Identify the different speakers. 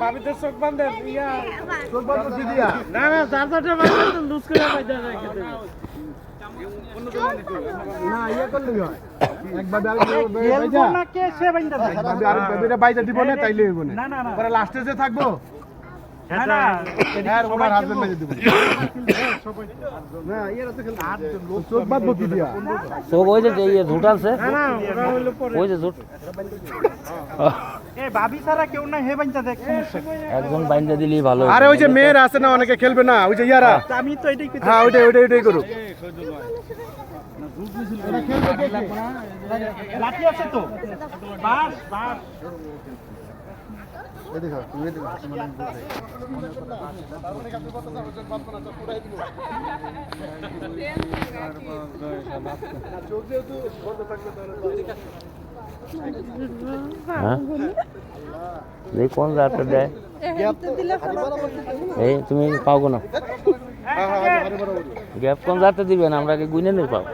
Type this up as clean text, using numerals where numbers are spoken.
Speaker 1: ভাবিতে চোখ বান্ধেন ইয়া
Speaker 2: চোখ বন্ধ কি দিয়া
Speaker 1: না না চার্জারটা বান্ধেন লুজ করে বাইদা রেখে দেব
Speaker 2: না ইয়া করলে হয় একবার আর
Speaker 1: গেলবো না কে সে বাইন্দা দেয়
Speaker 2: একবার আর বেবিটা বাইজা দিব না তাইলে হইব না
Speaker 1: না না না
Speaker 2: পরে লাস্টে যে থাকবো
Speaker 1: না না
Speaker 2: আর ওনার হাজবেন্ড বাইজা দিব না ইয়ার তো খেলতে চোখ বাঁধবো কি দিয়া
Speaker 3: চোখ ওই যে ইয়ে ঝুটালছে
Speaker 1: না না ওরা হইলো পরে
Speaker 3: ওই যে ঝুট
Speaker 1: এ ভাবি ছাড়া কেউ না হে বাইন্দা দেখ সমস্যা
Speaker 3: একজন বাইন্দা দিলেই ভালো
Speaker 2: আরে ওই যে মেয়েরা আছে না অনেকে খেলবে না ওই যে ইয়ারা
Speaker 1: আমি তো এটাই কইতে
Speaker 2: হ্যাঁ ওইটাই করুক
Speaker 1: লাঠি আছে তো বাস বাস
Speaker 3: হ্যাঁ এই কোন রাতটা দেয় এই তুমি পাও না গ্যাপ কোন রাতে দিবেন আমরা কি গুনে নেই পাও